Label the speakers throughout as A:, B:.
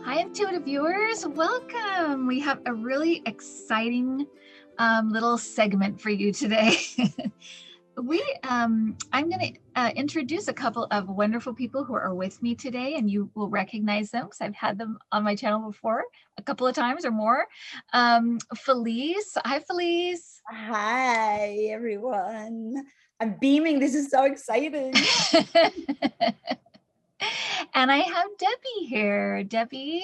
A: Hi, Intuitive viewers. Welcome. We have a really exciting little segment for you today. I'm going to introduce a couple of wonderful people who are with me today, and you will recognize them because I've had them on my channel before a couple of times or more. Felice. Hi, Felice.
B: Hi, everyone. I'm beaming. This is so exciting.
A: And I have Debbie here. Debbie.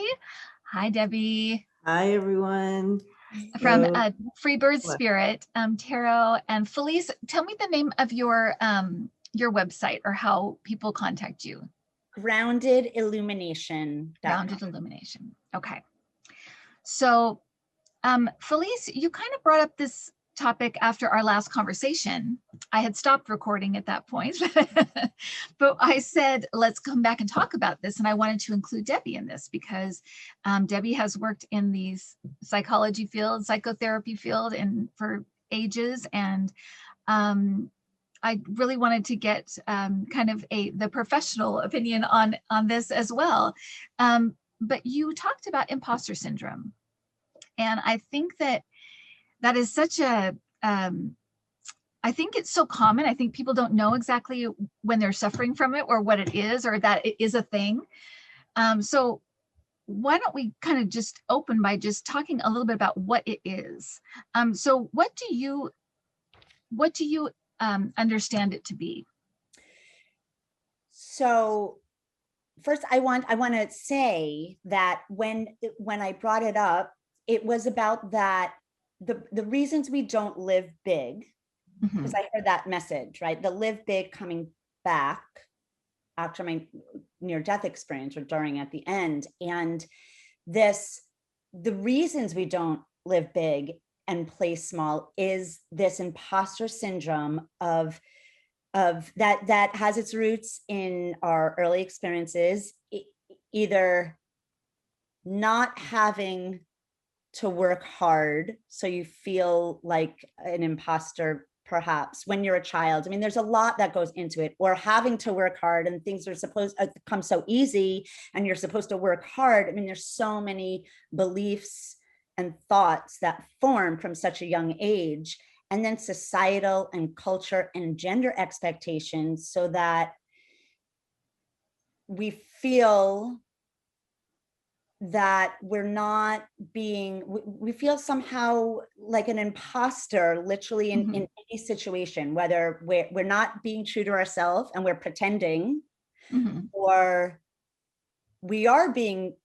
A: Hi, Debbie.
C: Hi, everyone.
A: From
C: So,
A: Freebird
C: what?
A: Spirit, Tarot. And Felice, tell me the name of your website or how people contact you.
B: Grounded Illumination.
A: Grounded Illumination. Okay. So Felice, you kind of brought up this topic after our last conversation. I had stopped recording at that point, but I said, let's come back and talk about this. And I wanted to include Debbie in this because Debbie has worked in these psychology field, psychotherapy field and for ages. And I really wanted to get kind of the professional opinion on this as well. But you talked about imposter syndrome. And I think that is such a, I think it's so common. I think people don't know exactly when they're suffering from it or what it is or that it is a thing. So why don't we kind of just open by just talking a little bit about what it is. So what do you understand it to be?
B: So first, I want to say that when I brought it up, it was about that the reasons we don't live big, because I heard that message, right? The live big coming back after my near-death experience or during at the end. And the reasons we don't live big and play small is this imposter syndrome of that has its roots in our early experiences, either not having to work hard, so you feel like an imposter perhaps when you're a child. I mean, there's a lot that goes into it, or having to work hard and things are supposed to come so easy and you're supposed to work hard. I mean, there's so many beliefs and thoughts that form from such a young age, and then societal and culture and gender expectations, so that we feel that we're not being, we feel somehow like an imposter, literally in any situation, whether we're not being true to ourselves and we're pretending, or we are being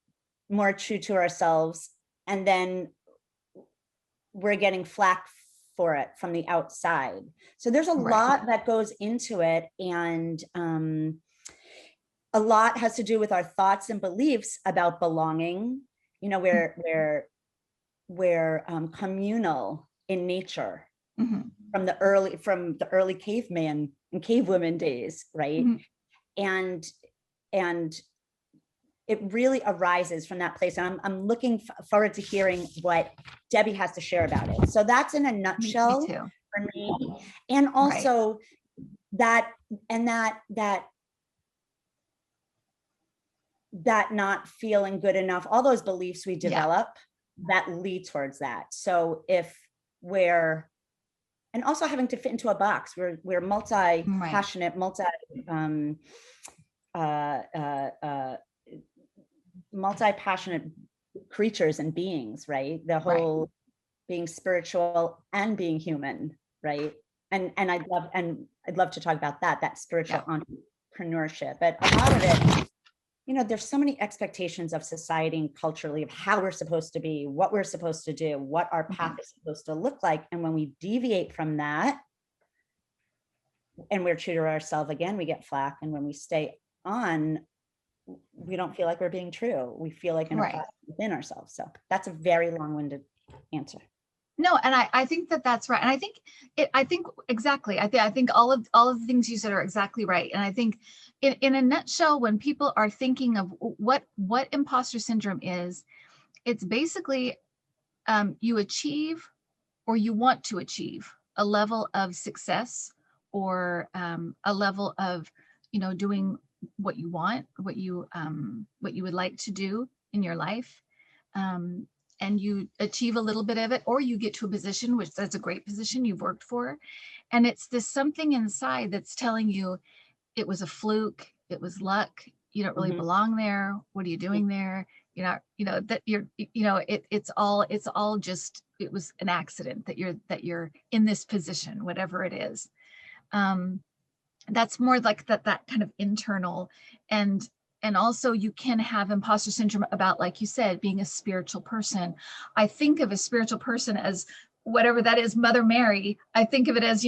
B: more true to ourselves and then we're getting flack for it from the outside. So there's a lot that goes into it, and a lot has to do with our thoughts and beliefs about belonging. You know, we're communal in nature from the early caveman and cavewoman days, right? And it really arises from that place. And I'm looking forward to hearing what Debbie has to share about it. So that's in a nutshell for me. And also that not feeling good enough, all those beliefs we develop that lead towards that. So if we're, and also having to fit into a box, we're multi-passionate, multi-passionate creatures and beings, right? The whole being spiritual and being human, right? And I'd love to talk about that spiritual entrepreneurship. But a lot of it, you know, there's so many expectations of society and culturally of how we're supposed to be, what we're supposed to do, what our path is supposed to look like. And when we deviate from that and we're true to ourselves, again, we get flack. And when we stay on, we don't feel like we're being true. We feel like an imposter within ourselves. So that's a very long-winded answer.
A: No, and I think that's right. And I think exactly. I think all of the things you said are exactly right. And I think in a nutshell, when people are thinking of what imposter syndrome is, it's basically you achieve or you want to achieve a level of success or a level of, you know, doing what you want, what you would like to do, in your life, and you achieve a little bit of it, or you get to a position, which that's a great position you've worked for, and it's this something inside that's telling you it was a fluke, it was luck, you don't really belong there, what are you doing there, that you're, it's all just, it was an accident that you're in this position, whatever it is. That's more like that kind of internal. And also you can have imposter syndrome about, like you said, being a spiritual person. I think of a spiritual person as whatever that is, Mother Mary. I think of it as,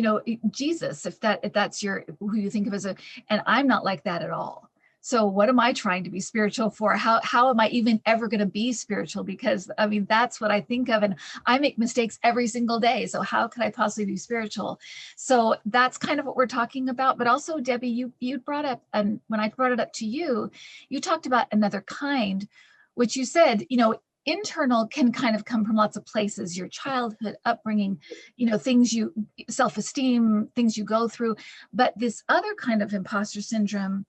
A: Jesus, if that's who you think of as and I'm not like that at all. So what am I trying to be spiritual for? How am I even ever going to be spiritual? Because I mean, that's what I think of, and I make mistakes every single day. So how could I possibly be spiritual? So that's kind of what we're talking about. But also, Debbie, you brought up, and when I brought it up to you, you talked about another kind, which you said, internal can kind of come from lots of places, your childhood, upbringing, things self-esteem, things you go through. But this other kind of imposter syndrome,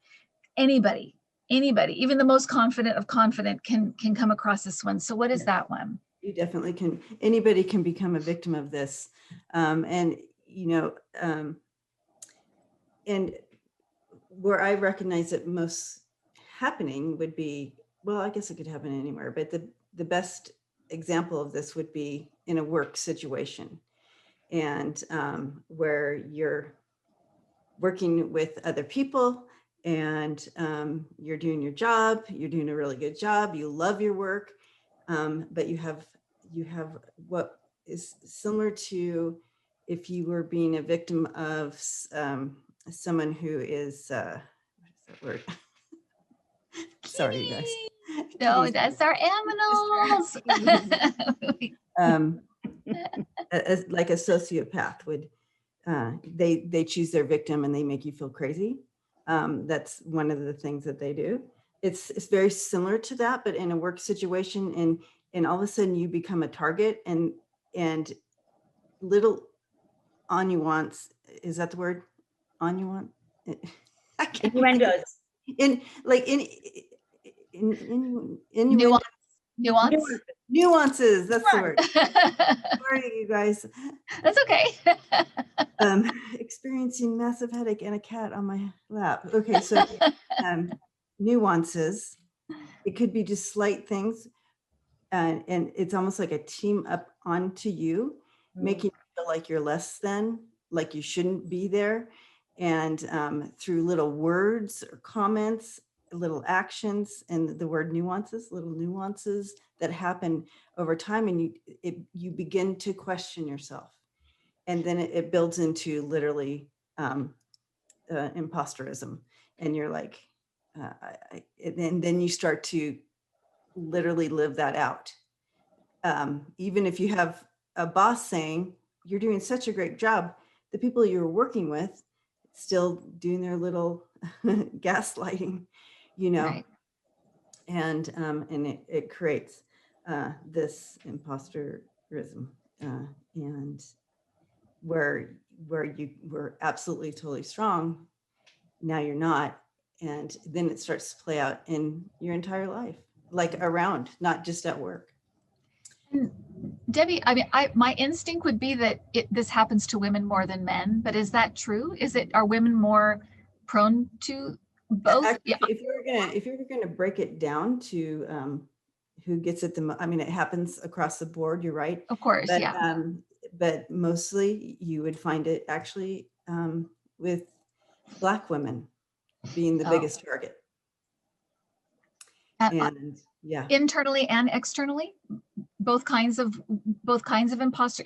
A: anybody, even the most confident of confident can come across this one. So what is that one?
C: You definitely can. Anybody can become a victim of this. And where I recognize it most happening would be, well, I guess it could happen anywhere, but the best example of this would be in a work situation, and where you're working with other people, and you're doing your job, you're doing a really good job, you love your work, but you have what is similar to if you were being a victim of someone who is, what is that word? Sorry, you guys.
A: No, that's our animals.
C: Like a sociopath would, they choose their victim and they make you feel crazy. That's one of the things that they do. It's very similar to that, but in a work situation, and all of a sudden you become a target, and little nuance, is that the word? Nuance? I can't.
B: Innuendos.
C: Nuances, that's the word. Sorry, you guys.
A: That's okay.
C: Experiencing massive headache and a cat on my lap. Okay, so nuances. It could be just slight things, and it's almost like a team up onto you, making you feel like you're less than, like you shouldn't be there. And through little words or comments, little actions, and the word nuances, little nuances that happen over time, and you begin to question yourself, and then it builds into literally imposterism, and you're like, and then you start to literally live that out. Even if you have a boss saying you're doing such a great job, the people you're working with still doing their little gaslighting, right. And it creates this imposterism, and where you were absolutely totally strong, now you're not, and then it starts to play out in your entire life, like around, not just at work.
A: Debbie, I mean, my instinct would be that this happens to women more than men, but is that true? Are women more prone to both?
C: Actually, yeah. If you're gonna break it down to who gets it I mean, it happens across the board. You're right.
A: Of course,
C: but,
A: yeah.
C: But mostly you would find it actually with Black women being the biggest target. And yeah,
A: internally and externally, both kinds of imposter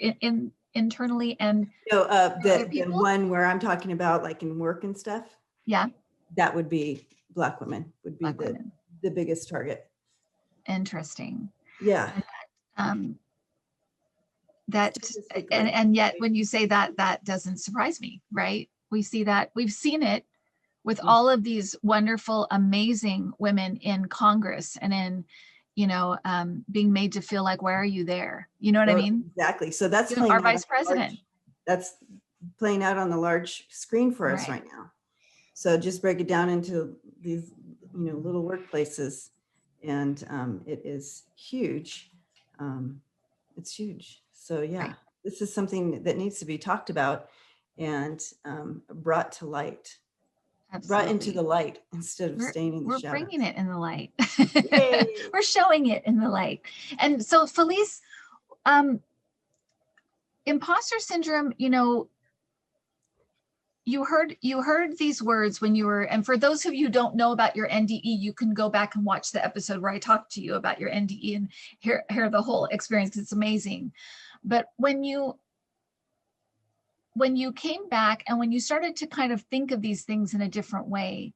A: internally and
C: the one where I'm talking about, like in work and stuff.
A: Yeah,
C: that would be Black women would be the biggest target.
A: Interesting.
C: Yeah.
A: And yet when you say that doesn't surprise me, right? We see that, we've seen it with all of these wonderful, amazing women in Congress and in, being made to feel like, why are you there? You know what I mean?
C: Exactly. So that's playing
A: our vice president.
C: That's playing out on the large screen for us right now. So just break it down into these, little workplaces. and it is huge. It's huge. So yeah,
A: Right.
C: this is something that needs to be talked about and brought to light, brought into the
A: Absolutely.
C: light instead of staying in the
A: We're
C: shadows.
A: bringing it in the light.
C: Yay!
A: We're showing it in the light. And so Felice, imposter syndrome, you know, you heard these words when you were, and for those of you who don't know about your NDE, you can go back and watch the episode where I talked to you about your NDE and hear the whole experience, because it's amazing. But when you came back and when you started to kind of think of these things in a different way,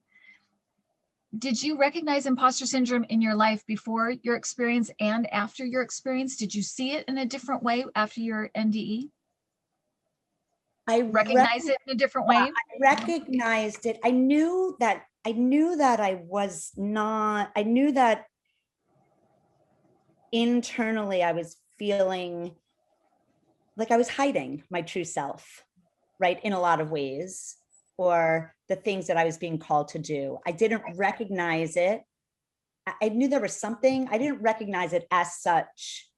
A: did you recognize imposter syndrome in your life before your experience and after your experience? Did you see it in a different way after your NDE?
B: I
A: Recognize it in a different way?
B: I recognized it. I knew that I was not, I knew that internally I was feeling like I was hiding my true self, right? In a lot of ways, or the things that I was being called to do. I didn't recognize it. I knew there was something, I didn't recognize it as such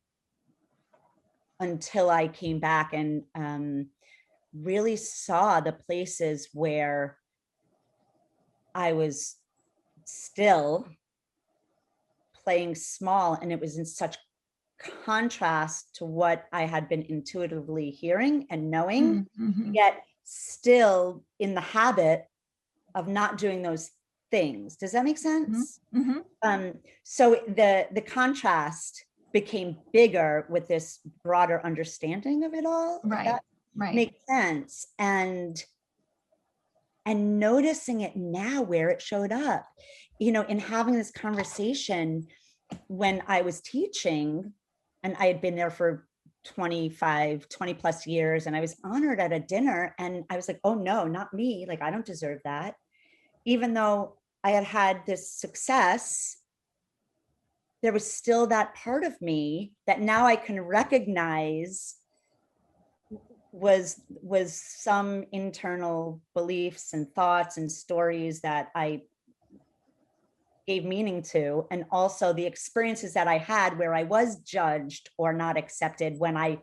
B: until I came back and really saw the places where I was still playing small, and it was in such contrast to what I had been intuitively hearing and knowing, yet still in the habit of not doing those things. Does that make sense? So the contrast became bigger with this broader understanding of it all. If that makes sense. And noticing it now where it showed up, you know, in having this conversation when I was teaching, and I had been there for 20 plus years, and I was honored at a dinner, and I was like, oh no, not me. Like, I don't deserve that. Even though I had had this success, there was still that part of me that now I can recognize was some internal beliefs and thoughts and stories that I gave meaning to, and also the experiences that I had where I was judged or not accepted when I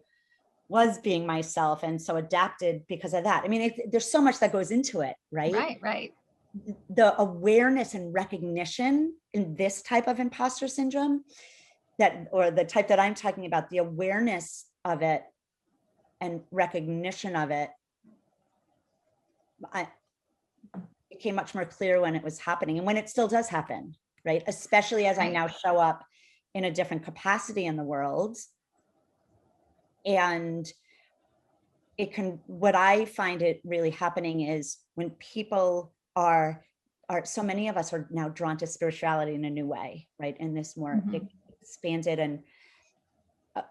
B: was being myself, and so adapted because of that. I mean, there's so much that goes into it, right?
A: Right.
B: The awareness and recognition in this type of imposter syndrome, that, or the type that I'm talking about, the awareness of it and recognition of it, became much more clear when it was happening, and when it still does happen, right? Especially as I now show up in a different capacity in the world. And it can, what I find it really happening is when people are so many of us are now drawn to spirituality in a new way, right? In this more expanded and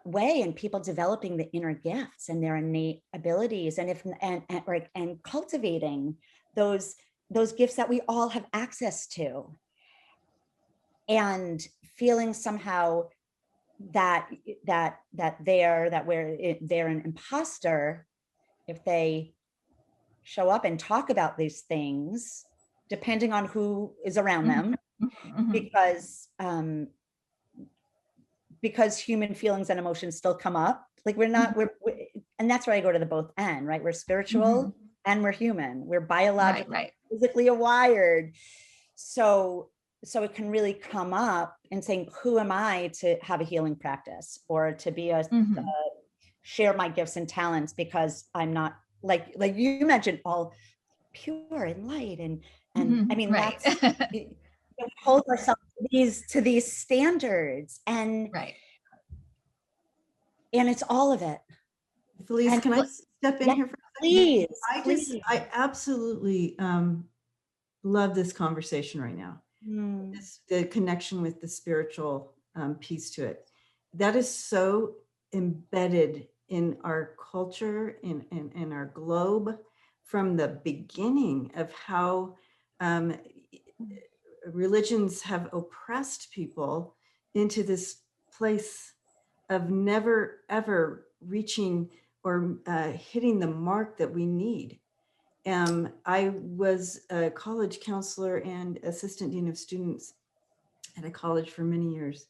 B: way, and people developing the inner gifts and their innate abilities, and cultivating those gifts that we all have access to, and feeling somehow that they're an imposter if they show up and talk about these things, depending on who is around them, because human feelings and emotions still come up. Like and that's where I go to the both end, right? We're spiritual and we're human. We're biologically, physically wired. So it can really come up and saying, who am I to have a healing practice, or to be share my gifts and talents, because I'm not like you mentioned, all pure and light. And I mean, that's, we hold ourselves to these standards, and it's all of it.
C: Felice, can I step in here for a
B: second?
C: Please. I absolutely love this conversation right now. The connection with the spiritual piece to it. That is so embedded in our culture, in our globe, from the beginning of how religions have oppressed people into this place of never ever reaching or hitting the mark that we need. I was a college counselor and assistant dean of students at a college for many years.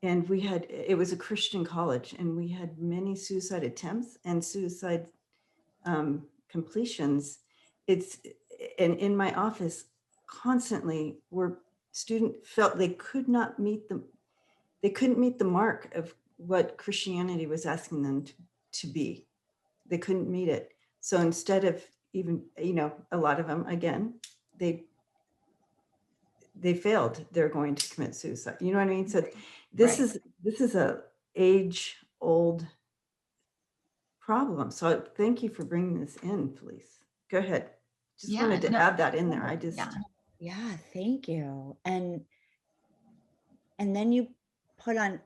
C: And it was a Christian college, and we had many suicide attempts and suicide completions. And in my office constantly where student felt they couldn't meet the mark of what Christianity was asking them to be. They couldn't meet it. So instead of even, a lot of them, again, they failed, they're going to commit suicide. You know what I mean? So this is a age old problem. So thank you for bringing this in, Felice. Go ahead. Just wanted to add that in there. I just,
B: yeah, thank you. And then you put on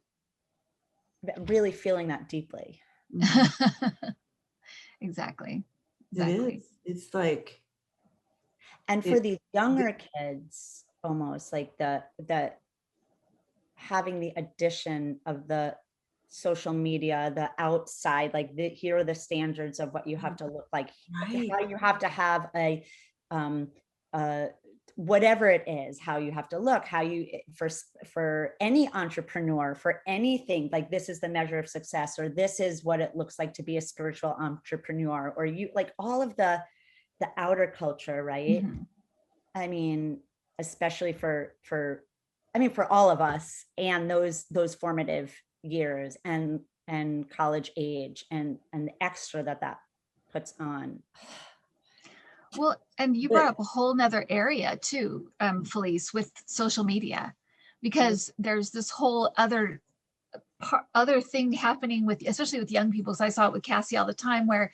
B: really feeling that deeply.
A: Exactly.
C: It is. It's like,
B: and for these younger kids, almost like the having the addition of the social media, the outside, like here are the standards of what you have to look like, how you have to have a whatever it is, how you have to look, how you, for any entrepreneur, for anything, like this is the measure of success, or this is what it looks like to be a spiritual entrepreneur, or you, like all of the outer culture, right?
A: Mm-hmm.
B: I mean, especially for all of us, and those formative years and college age, and the extra that puts on.
A: Well, and you brought up a whole nother area too, Felice, with social media, because there's this whole other thing happening with, especially with young people. So I saw it with Cassie all the time, where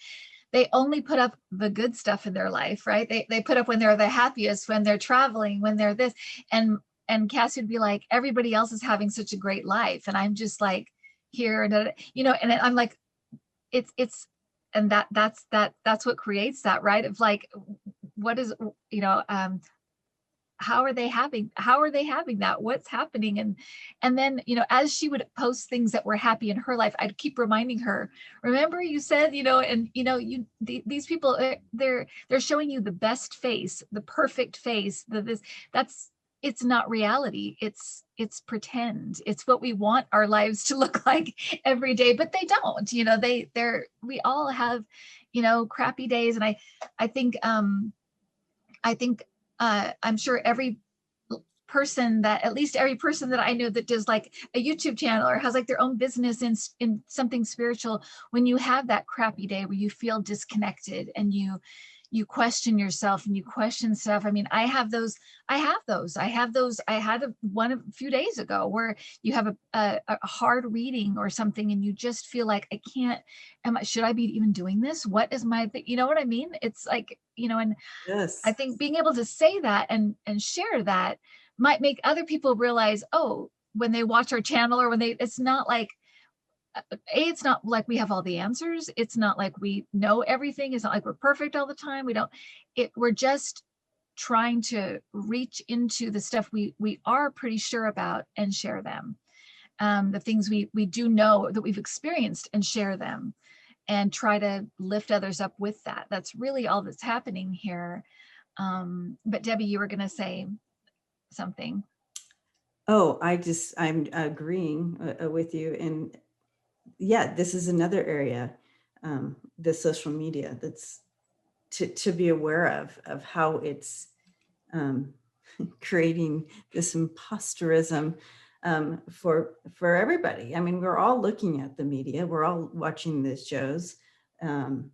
A: they only put up the good stuff in their life, right? They put up when they're the happiest, when they're traveling, when they're this, and Cassie would be like, everybody else is having such a great life, and I'm just like here, and and I'm like, it's and that's what creates that, right? Of like, what is, how are they having that, what's happening? And then, as she would post things that were happy in her life, I'd keep reminding her, remember you said, these people, they're showing you the best face, the perfect face, it's not reality. It's pretend. It's what we want our lives to look like every day, but they don't. We all have, crappy days, and I think I'm sure at least every person that I know that does like a YouTube channel or has like their own business in something spiritual, when you have that crappy day where you feel disconnected and you question yourself and you question stuff. I mean, I have those. I had one a few days ago where you have a hard reading or something, and you just feel like, I can't, should I be even doing this? What is my, you know what I mean? It's like, and
C: yes.
A: I think being able to say that and share that might make other people realize, oh, when they watch our channel, or when it's not like, it's not like we have all the answers. It's not like we know everything. It's not like we're perfect all the time. We're just trying to reach into the stuff we are pretty sure about and share them. The things we do know that we've experienced, and share them, and try to lift others up with that. That's really all that's happening here. But Debbie, you were going to say something.
C: Oh, I'm agreeing with you. And yeah, this is another area, the social media, that's to be aware of how it's creating this imposterism for everybody. I mean, we're all looking at the media, we're all watching these shows. And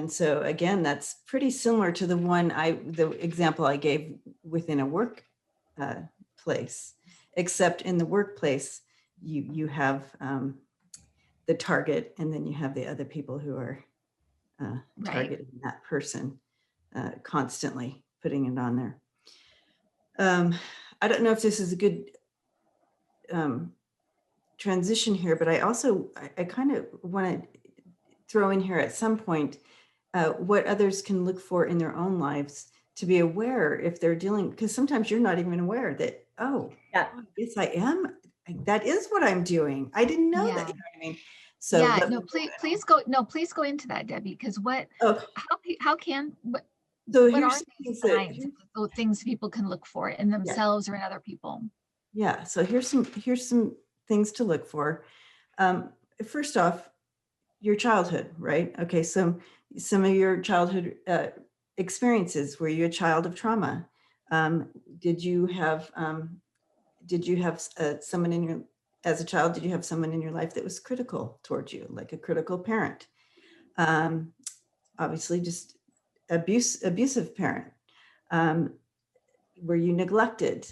C: so again, that's pretty similar to the example I gave within a work place, except in the workplace, you have the target, and then you have the other people who are targeting that person, constantly putting it on there. I don't know if this is a good transition here, but I kind of want to throw in here at some point what others can look for in their own lives to be aware if they're dealing, because sometimes you're not even aware that, yes, I am. That is what I'm doing. I didn't know that. You know what I mean? So
A: yeah, no, please go into that, Debbie, because how can,
C: so
A: what are
C: here's
A: these signs, things people can look for in themselves or in other people?
C: Yeah. So here's some things to look for. First off, your childhood, right? Okay. Some of your childhood experiences. Were you a child of trauma? Did you have someone in your, as a child, did you have someone in your life that was critical towards you, like a critical parent? Obviously, just abusive parent. Were you neglected?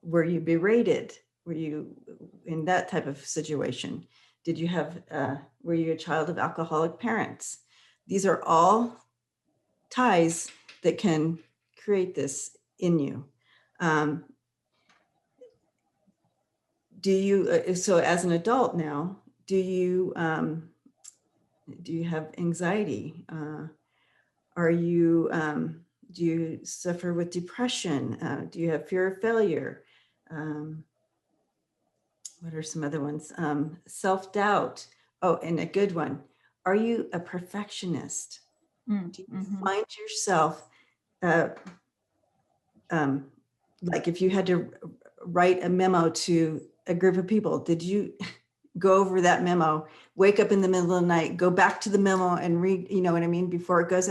C: Were you berated? Were you in that type of situation? Did you have, were you a child of alcoholic parents? These are all ties that can create this in you. Do you, so as an adult now, do you have anxiety? Are you, do you suffer with depression? Do you have fear of failure? What are some other ones? Self-doubt. Oh, and a good one. Are you a perfectionist? Do you find yourself, like if you had to write a memo to a group of people, did you go over that memo, wake up in the middle of the night, go back to the memo and read, you know what I mean, before it goes?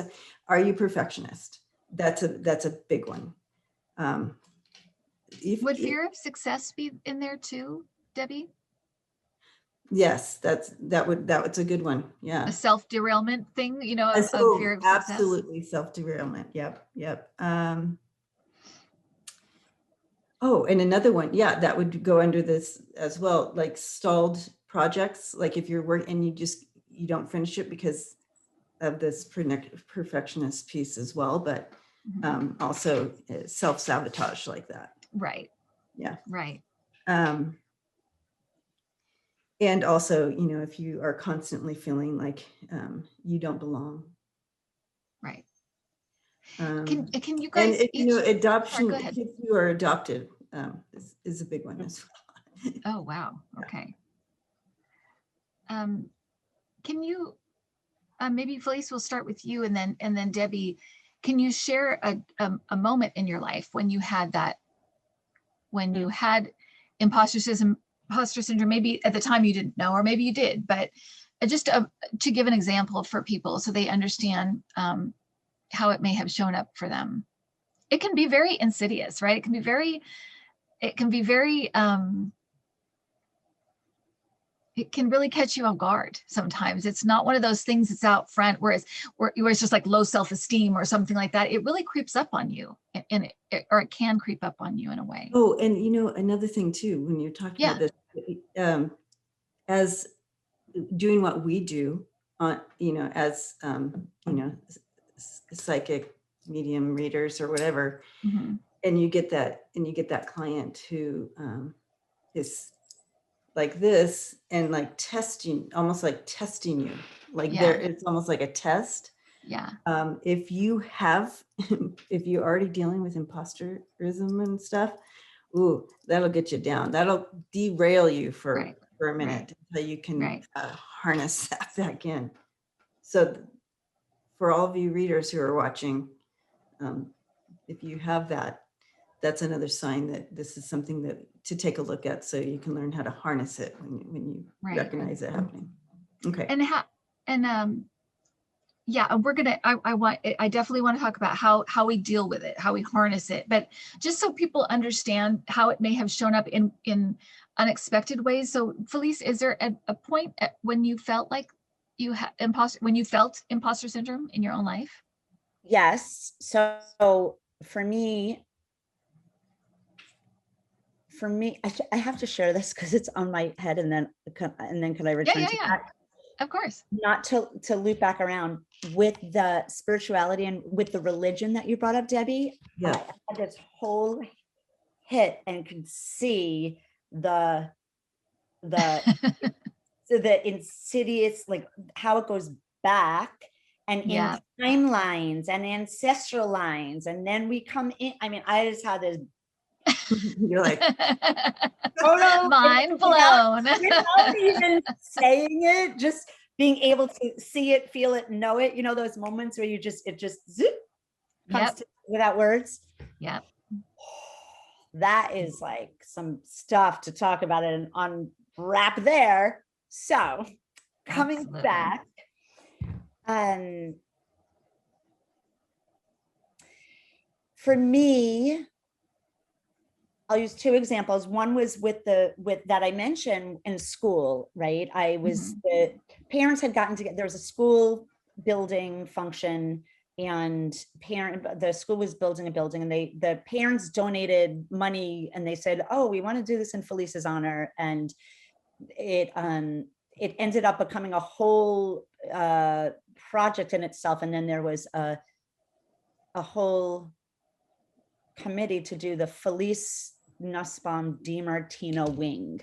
C: Are you perfectionist? That's a big one.
A: Would fear of success be in there too, Debbie?
C: Yes, that's a good one. Yeah.
A: A self-derailment thing, you know, of fear of success.
C: Absolutely, self-derailment. Yep. Oh, and another one, yeah, that would go under this as well, like stalled projects. Like if you're working and you don't finish it because of this perfectionist piece as well, but also self-sabotage like that.
A: Right.
C: Yeah.
A: Right.
C: And also, you know, if you are constantly feeling like you don't belong.
A: Right. Can you guys?
C: And you know, adoption,
A: go ahead.
C: kids who are adopted is a big one as well.
A: Oh wow. Okay. Can you maybe Felice, we'll start with you, and then Debbie, can you share a moment in your life when you had that, when you had imposter syndrome? Maybe at the time you didn't know, or maybe you did, but just to give an example for people so they understand how it may have shown up for them. It can be very insidious, right? It can be very it can really catch you off guard sometimes. It's not one of those things that's out front where it's just like low self-esteem or something like that. It really creeps up on you, and or it can creep up on you in a way.
C: Oh, and you know, another thing too, when you're talking about this, as doing what we do on, you know, as, you know, psychic medium readers or whatever, and you get that client who is like this and like testing, almost like testing you, like it's almost like a test.
A: Yeah.
C: If you already dealing with imposterism and stuff, ooh, that'll get you down. That'll derail you for a minute until you can harness that back in. So for all of you readers who are watching, if you have that, that's another sign that this is something to take a look at, so you can learn how to harness it when you recognize it happening. Okay.
A: Yeah, we're gonna. I definitely want to talk about how we deal with it, how we harness it, but just so people understand how it may have shown up in unexpected ways. So, Felice, is there a point when you felt like you had imposter syndrome in your own life?
B: Yes. So for me, I have to share this because it's on my head, and then can I return to that?
A: Of course.
B: Not to loop back around with the spirituality and with the religion that you brought up, Debbie.
C: Yeah.
B: I had this whole hit and could see the so the insidious, like how it goes back and in timelines and ancestral lines, and then we come in. I mean, I just had this.
C: You're like,
B: oh no,
A: mind blown.
B: Without even saying it, just being able to see it, feel it, know it. You know, those moments where it just zip comes to, without words.
A: Yeah.
B: that is like some stuff to talk about and unwrap there. So coming
A: Absolutely.
B: back, for me, I'll use two examples. One was with that I mentioned in school, right? The parents had gotten together. There was a school building function, and the school was building a building, and the parents donated money, and they said, "Oh, we want to do this in Felice's honor," and it ended up becoming a whole project in itself. And then there was a whole committee to do the Felice Nussbaum DiMartino wing.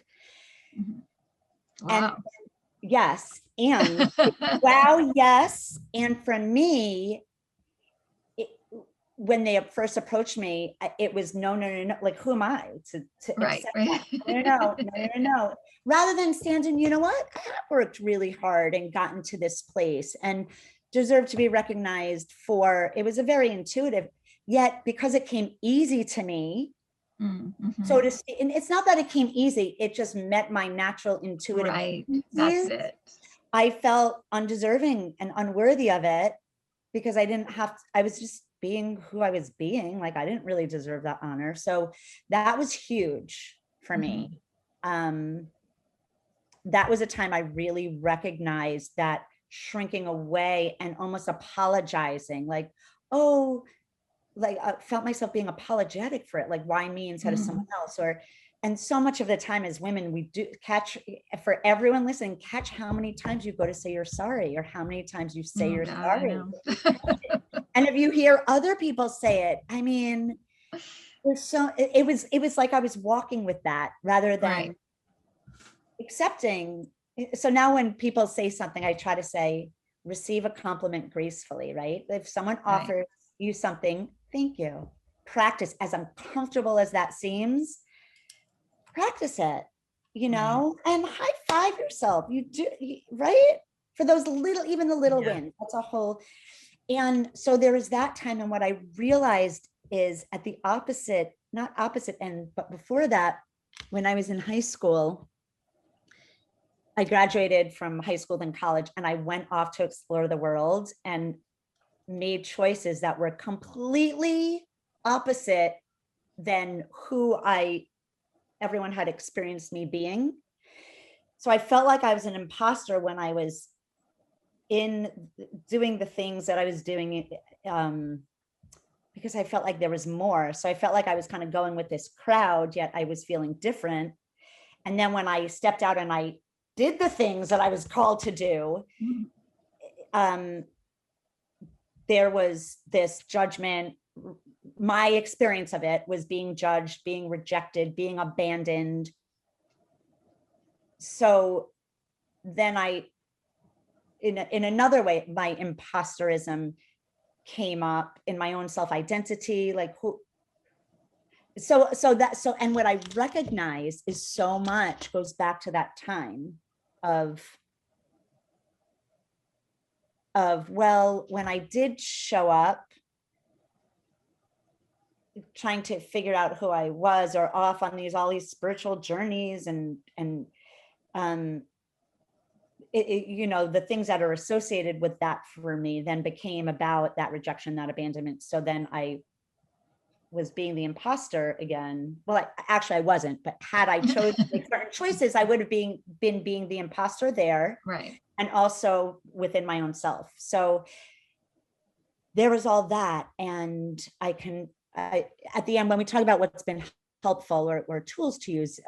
A: Wow.
B: And yes, and wow, yes. And for me, when they first approached me, it was no, like, who am I to
A: right,
B: accept
A: right.
B: that? No. Rather than standing, you know what, I have worked really hard and gotten to this place and deserve to be recognized for, it was a very intuitive, yet because it came easy to me, so to speak, and it's not that it came easy, it just met my natural intuitive.
A: Right, that's it.
B: I felt undeserving and unworthy of it because I was just being who I was being. Like, I didn't really deserve that honor. So that was huge for me. That was a time I really recognized that shrinking away and almost apologizing, like, oh, like I felt myself being apologetic for it. Like, why me instead of someone else? And so much of the time as women, we do catch, for everyone listening, catch how many times you go to say you're sorry, or how many times you say you're sorry. And if you hear other people say it, I mean, it was like I was walking with that rather than accepting. So now when people say something, I try to say, receive a compliment gracefully, right? If someone offers you something, thank you. Practice, as uncomfortable as that seems, practice it, and high five yourself. You do, right? For those little, even the little wins, that's a whole. And so there was that time. And what I realized is at the opposite, not opposite end, but before that, when I was in high school, I graduated from high school, then college, and I went off to explore the world and made choices that were completely opposite than who everyone had experienced me being. So I felt like I was an imposter when I was in doing the things that I was doing, because I felt like there was more. So I felt like I was kind of going with this crowd, yet I was feeling different. And then when I stepped out and I did the things that I was called to do, there was this judgment. My experience of it was being judged, being rejected, being abandoned. So then in another way, my imposterism came up in my own self-identity, like and what I recognize is so much goes back to that time of well, when I did show up trying to figure out who I was, or off on all these spiritual journeys and the things that are associated with that for me then became about that rejection, that abandonment. So then I was being the imposter again. Well, actually I wasn't, but had I chosen to make certain choices, I would have been being the imposter there.
A: Right.
B: And also within my own self. So there was all that. And at the end, when we talk about what's been helpful or tools to use,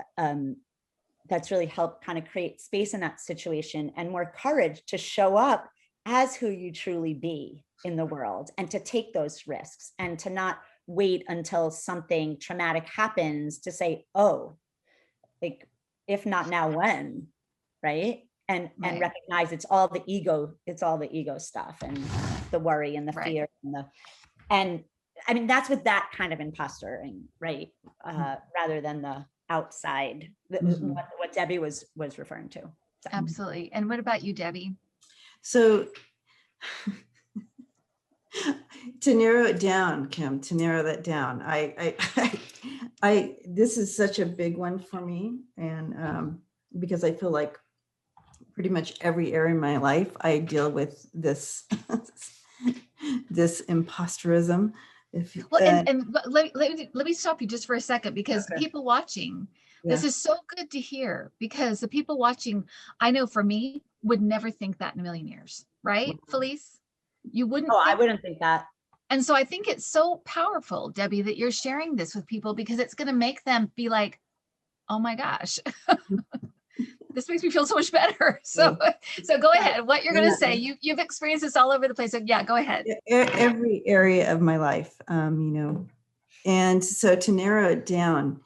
B: that's really helped kind of create space in that situation and more courage to show up as who you truly be in the world, and to take those risks, and to not wait until something traumatic happens to say, oh, like, if not now, when, right? And recognize it's all the ego stuff, and the worry and the fear and I mean, that's what that kind of impostering, right? Rather than the outside, what Debbie was referring to. So.
A: Absolutely. And what about you, Debbie?
C: So to narrow it down, Kim, to narrow that down, This is such a big one for me, and because I feel like pretty much every area of my life I deal with this this imposterism.
A: Well, and let me stop you just for a second, because
C: Okay.
A: people watching,
C: Yeah.
A: this is so good to hear, because the people watching, I know for me, would never think that in a million years, right, Felice? You wouldn't
B: Oh, I
A: think.
B: wouldn't think that.
A: And so I think it's so powerful, Debbie, that you're sharing this with people, because it's going to make them be like, oh my gosh, this makes me feel so much better. So, so go ahead. What you're going to say, you've experienced this all over the place. So yeah, go ahead.
C: Every area of my life, you know, and so to narrow it down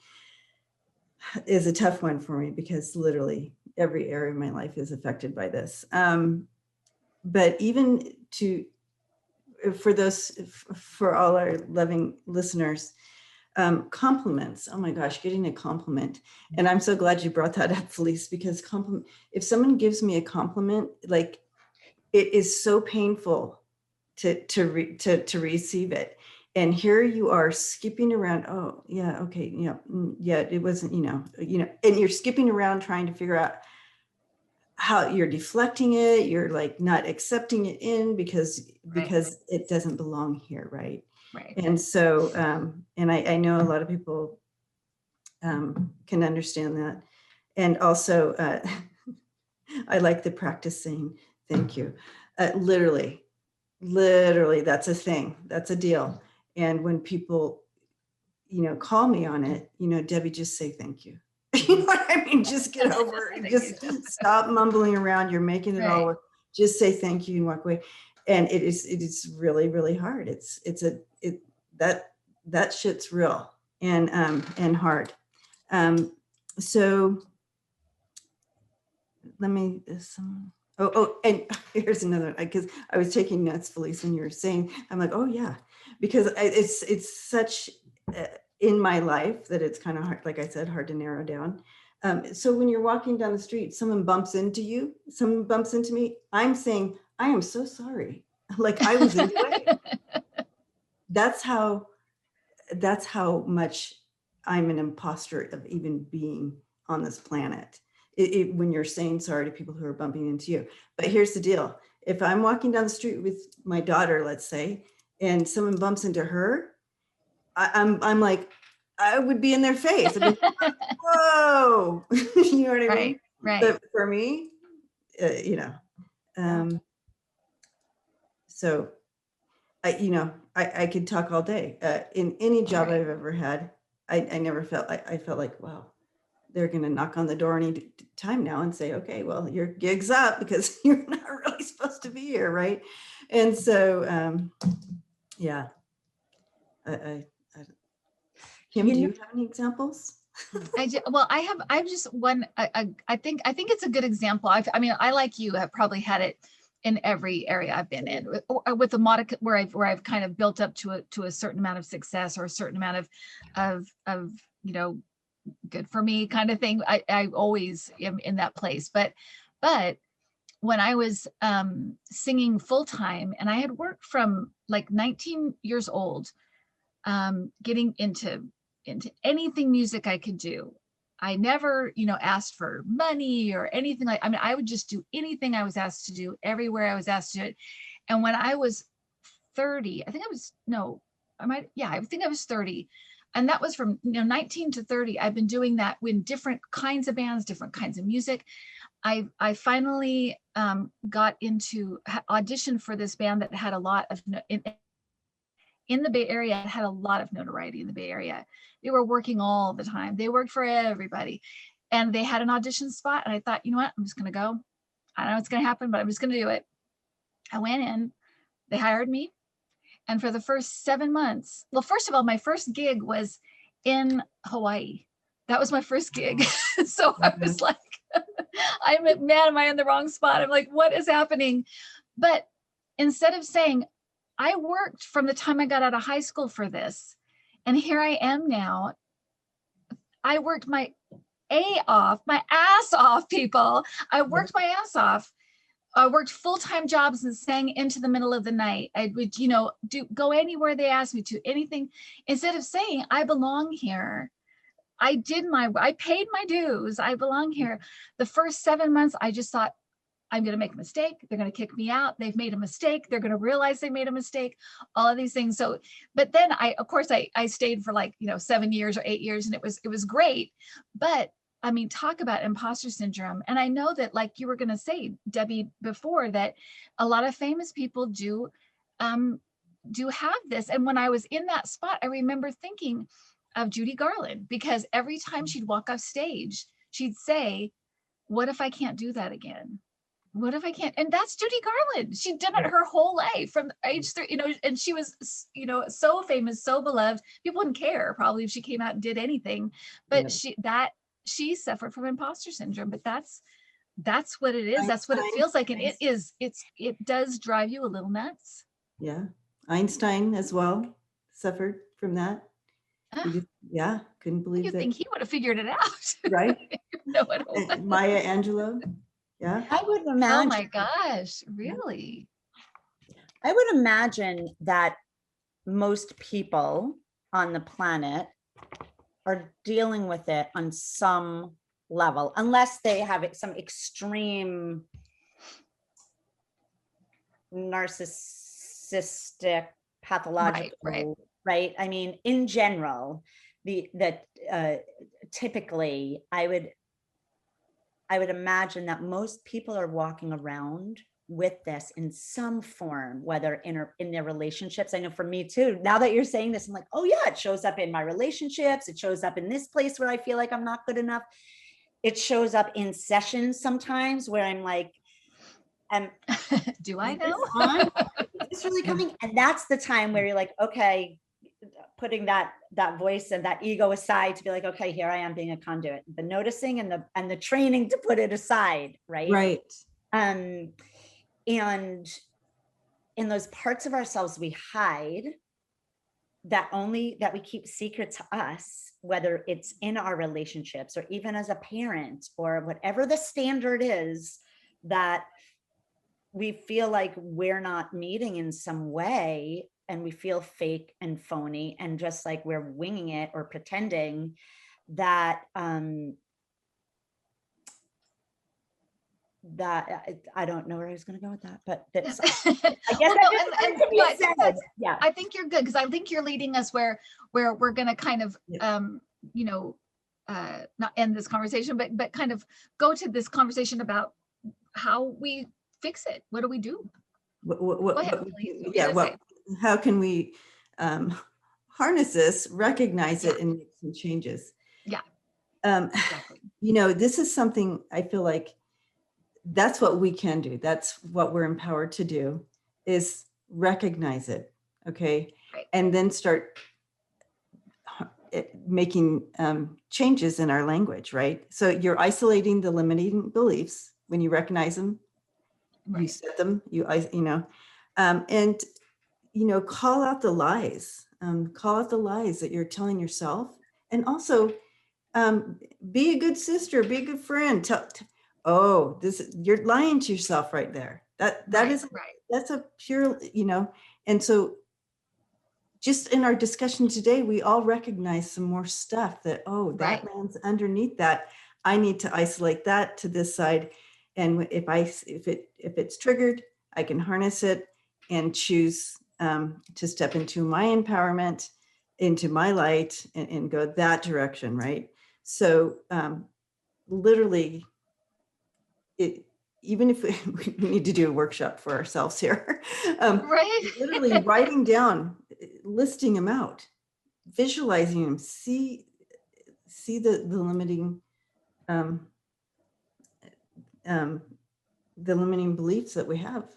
C: is a tough one for me, because literally every area of my life is affected by this. But even for all our loving listeners, compliments. Oh my gosh, getting a compliment. And I'm so glad you brought that up, Felice, because if someone gives me a compliment, like, it is so painful to receive it. And here you are skipping around. Oh yeah, okay, yeah, it wasn't, and you're skipping around trying to figure out how you're deflecting it. You're like not accepting it in because it doesn't belong here, right?
A: Right.
C: And so, and I know a lot of people can understand that. And also, I like the practice saying thank you. Literally, that's a thing. That's a deal. And when people, call me on it, Debbie, just say thank you. You know what I mean? Just get over it. Just stop mumbling around. You're making it all work. Just say thank you and walk away. And it is really, really hard. That shit's real and hard. So let me, and here's another, because I was taking notes, Felice, when you were saying, I'm like, oh yeah, because it's such in my life that it's kind of hard, like I said, hard to narrow down. So when you're walking down the street, someone bumps into me, I'm saying, I am so sorry. Like I was in the way. That's how much I'm an imposter of even being on this planet. When you're saying sorry to people who are bumping into you. But here's the deal. If I'm walking down the street with my daughter, let's say, and someone bumps into her, I'm like, I would be in their face. I'd be, whoa, you know what I mean?
A: Right.
C: But for me, so I could talk all day. In any job I've ever had, I never felt, I felt like, wow, they're going to knock on the door any time now and say, okay, well, your gig's up because you're not really supposed to be here, right? And so, yeah. Kim, do you have any examples?
A: I've just one, I think it's a good example. I like you have probably had it in every area I've been in, with a modicum where I've kind of built up to a certain amount of success, or a certain amount of good for me kind of thing. I always am in that place. But when I was singing full time, and I had worked from like 19 years old, getting into anything music I could do. I never, asked for money or anything I would just do anything I was asked to do, everywhere I was asked to do it. And when I was 30, I think I was 30. And that was from 19 to 30. I've been doing that in different kinds of bands, different kinds of music. I finally got into audition for this band that had a lot of in the Bay Area, had a lot of notoriety in the Bay Area. They were working all the time. They worked for everybody. And they had an audition spot. And I thought, you know what? I'm just going to go. I don't know what's going to happen, but I'm just going to do it. I went in, they hired me. And for the first 7 months, well, first of all, my first gig was in Hawaii. That was my first gig. So I was like, am I in the wrong spot? I'm like, what is happening? But instead of saying, I worked from the time I got out of high school for this, and here I am now. I worked my ass off, people. I worked my ass off. I worked full-time jobs and sang into the middle of the night. I would, go anywhere they asked me to, anything. Instead of saying, I belong here, I paid my dues. I belong here. The first 7 months, I just thought, I'm going to make a mistake. They're going to kick me out. They've made a mistake. They're going to realize they made a mistake, all of these things. So, but then of course, I stayed for like, 7 years or 8 years, and it was great. But I mean, talk about imposter syndrome. And I know that, like you were going to say, Debbie, before, that a lot of famous people do have this. And when I was in that spot, I remember thinking of Judy Garland, because every time she'd walk off stage, she'd say, what if I can't do that again? What if I can't? And that's Judy Garland. She did it her whole life from age 3, and she was, so famous, so beloved. People wouldn't care probably if she came out and did anything, but she suffered from imposter syndrome. But that's what it is. That's what it feels like. And it does drive you a little nuts.
C: Yeah. Einstein as well suffered from that. Couldn't believe
A: you
C: that.
A: Think he would have figured it out.
C: Right.
A: No,
C: Maya Angelou. Yeah.
B: I would imagine.
A: Oh my gosh, really?
B: I would imagine that most people on the planet are dealing with it on some level, unless they have some extreme narcissistic, pathological, right? I mean, in general, typically I would imagine that most people are walking around with this in some form, whether in their relationships. I know for me too, now that you're saying this, I'm like, oh yeah, it shows up in my relationships. It shows up in this place where I feel like I'm not good enough. It shows up in sessions sometimes where I'm like,
A: do I know?
B: Is this really coming? And that's the time where you're like, okay, putting that voice and that ego aside to be like, okay, here I am being a conduit. The noticing and the training to put it aside, right?
C: Right.
B: And in those parts of ourselves we hide, that we keep secret to us, whether it's in our relationships or even as a parent or whatever the standard is that we feel like we're not meeting in some way, and we feel fake and phony and just like we're winging it or pretending, that I don't know where I was going to go with that, but that's I guess
A: yeah, I think you're good, because I think you're leading us where we're going to kind of not end this conversation, but kind of go to this conversation about how we fix it. What do we do?
C: How can we harness this, recognize it, and make some changes?
A: Yeah.
C: Exactly. This is something I feel like that's what we can do. That's what we're empowered to do, is recognize it. Okay. Right. And then start making changes in our language, right? So you're isolating the limiting beliefs when you recognize them. Right. You set them, and call out the lies. Call out the lies that you're telling yourself, and also be a good sister, be a good friend. You're lying to yourself right there. That's a pure, and so just in our discussion today, we all recognize some more stuff that, that lands underneath that. I need to isolate that to this side. And if it's triggered, I can harness it and choose to step into my empowerment, into my light, and go that direction, right? So literally, even if we need to do a workshop for ourselves here, literally writing down, listing them out, visualizing them, see the limiting the limiting beliefs that we have,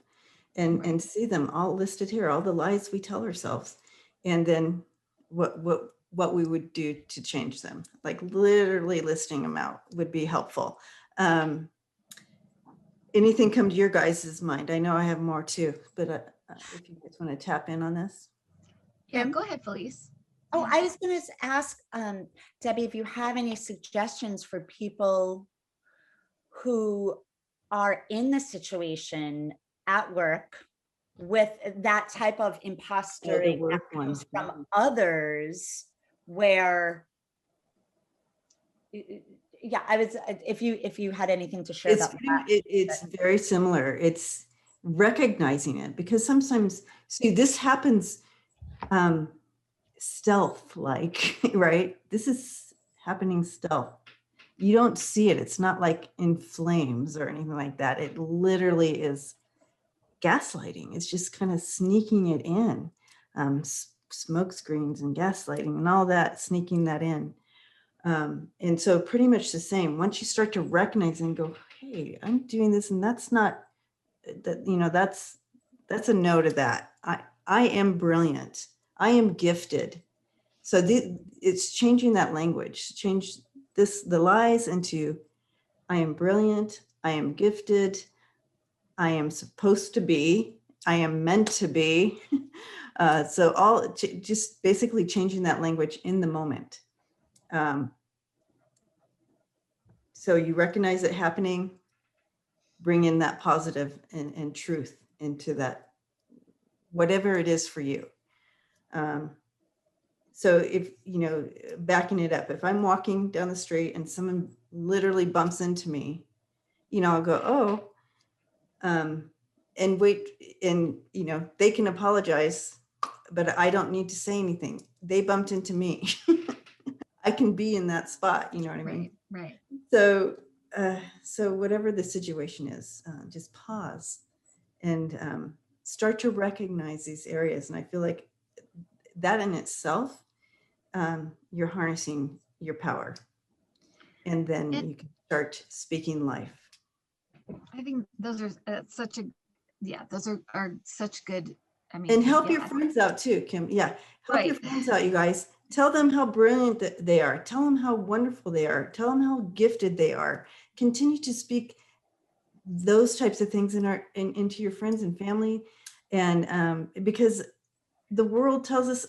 C: and see them all listed here, all the lies we tell ourselves, and then what we would do to change them. Like literally listing them out would be helpful. Anything come to your guys' mind? I know I have more too, but if you guys want to tap in on this.
A: Yeah, go ahead, Felice.
B: Oh, I was going to ask Debbie, if you have any suggestions for people who are in the situation at work with that type of impostering that comes from others, where yeah, I was, if you had anything to share
C: It's
B: about that.
C: it's very similar. It's recognizing it, because sometimes, see, this happens stealth like, right? This is happening stealth. You don't see it. It's not like in flames or anything like that. It literally is gaslighting. It's just kind of sneaking it in. Smoke screens and gaslighting and all that, sneaking that in. And so pretty much the same. Once you start to recognize and go, hey, I'm doing this, and that's not that, you know, that's a no to that. I am brilliant. I am gifted. So it's changing that language, change the lies into I am brilliant, I am gifted, I am supposed to be, I am meant to be. So just basically changing that language in the moment. So you recognize it happening, bring in that positive and truth into that, whatever it is for you. So if, you know, backing it up, if I'm walking down the street and someone literally bumps into me, you know, I'll go, oh, and wait, and, you know, they can apologize, but I don't need to say anything. They bumped into me. I can be in that spot, you know what I mean?
A: Right.
C: So, so whatever the situation is, just pause and start to recognize these areas. And I feel like that in itself, you're harnessing your power, and then you can start speaking life.
A: I think those are those are such good. I mean,
C: And help your friends out too, Kim. Yeah, help your friends out, you guys. Tell them how brilliant they are. Tell them how wonderful they are. Tell them how gifted they are. Continue to speak those types of things into your friends and family, and because the world tells us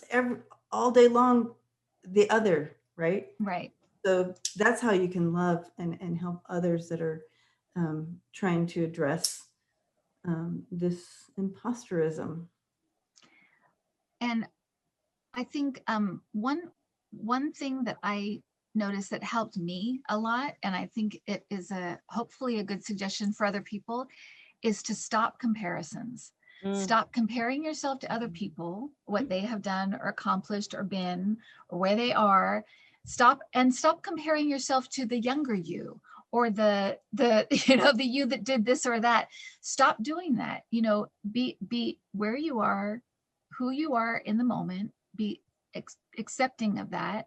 C: all day long the other, right?
A: Right.
C: So that's how you can love and help others that are trying to address this imposterism.
A: And I think one thing that I noticed that helped me a lot, and I think it is hopefully a good suggestion for other people, is to stop comparisons. Stop comparing yourself to other people, what they have done or accomplished or been or where they are. Stop comparing yourself to the younger you or the you know, the you that did this or that. Stop doing that. You know, be where you are, who you are in the moment, be accepting of that.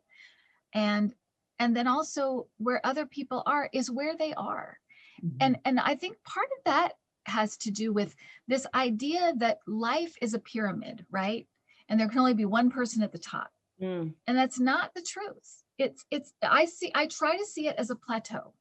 A: And then also where other people are is where they are. And I think part of that has to do with this idea that life is a pyramid, right? And there can only be one person at the top. And that's not the truth. I try to see it as a plateau.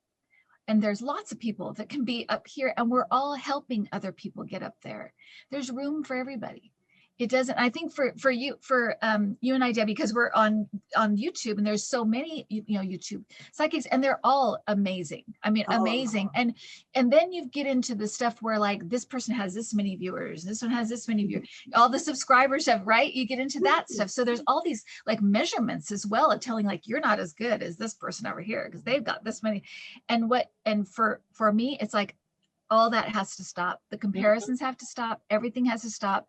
A: And there's lots of people that can be up here, and we're all helping other people get up there. There's room for everybody. It doesn't, I think for you and I, Debbie, because we're on YouTube, and there's so many, you know, YouTube psychics, and they're all amazing. I mean, amazing. And then you get into the stuff where like this person has this many viewers, this one has this many viewers, all the subscribers have, right? You get into that stuff. So there's all these like measurements as well of telling like, you're not as good as this person over here because they've got this many. And for me, it's like, all that has to stop. The comparisons have to stop. Everything has to stop.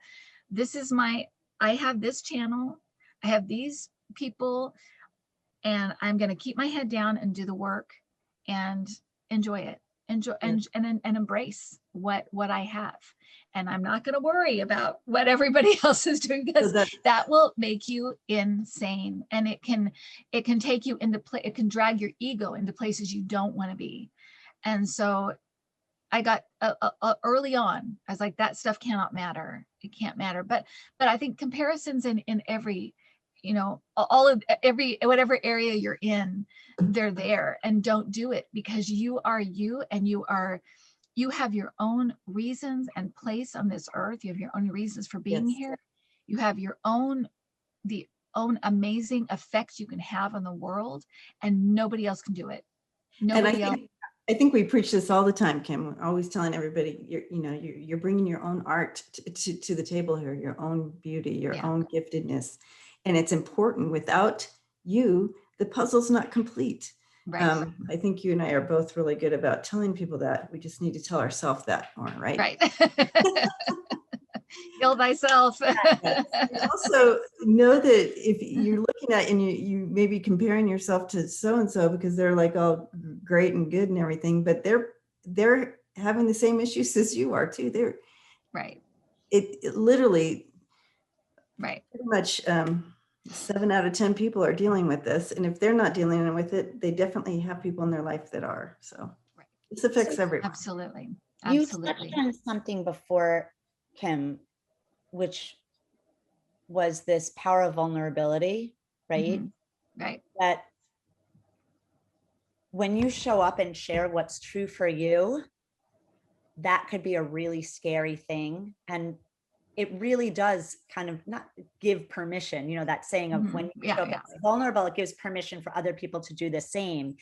A: I have this channel, I have these people, and I'm going to keep my head down and do the work and enjoy it, and embrace what I have. And I'm not going to worry about what everybody else is doing, because that will make you insane. And it can take you it can drag your ego into places you don't want to be. And so I got early on, I was like, that stuff cannot matter. It can't matter. But I think comparisons in every, you know, whatever area you're in, they're there, and don't do it, because you are you, and you have your own reasons and place on this earth. You have your own reasons for being here. You have your own amazing effect you can have on the world, and nobody else can do it. Nobody else.
C: I think we preach this all the time, Kim. We're always telling everybody, you're bringing your own art to the table here, your own beauty, your own giftedness. And it's important. Without you, the puzzle's not complete.
A: Right.
C: I think you and I are both really good about telling people that. We just need to tell ourselves that more, right?
A: Right. Kill thyself.
C: Yes. And also know that if you're looking at and you may be comparing yourself to so-and-so because they're like all great and good and everything, but they're having the same issues as you are too.
A: Right.
C: It literally
A: Right.
C: pretty much 7 out of 10 people are dealing with this. And if they're not dealing with it, they definitely have people in their life that are. So
A: Right.
C: this affects
B: So
C: everyone.
A: Absolutely.
B: you
A: Absolutely.
B: touched on something before, Kim, which was this power of vulnerability, right?
A: Mhm. Right.
B: That when you show up and share what's true for you, that could be a really scary thing. And it really does kind of not give permission, you know, that saying of when you
A: Yeah,
B: show up
A: yeah.
B: as vulnerable, it gives permission for other people to do the same.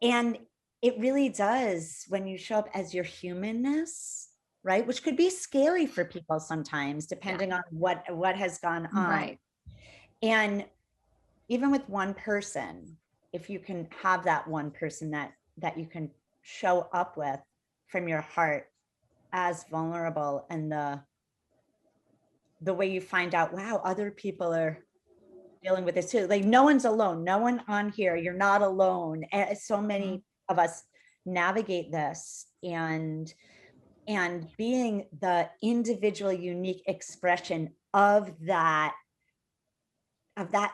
B: And it really does when you show up as your humanness, right? Which could be scary for people sometimes, depending on what has gone on.
A: Right.
B: And even with one person, if you can have that one person that you can show up with from your heart as vulnerable, and the way you find out, wow, other people are dealing with this too. Like no one's alone. No one on here. You're not alone. And so many of us navigate this, and being the individual unique expression of that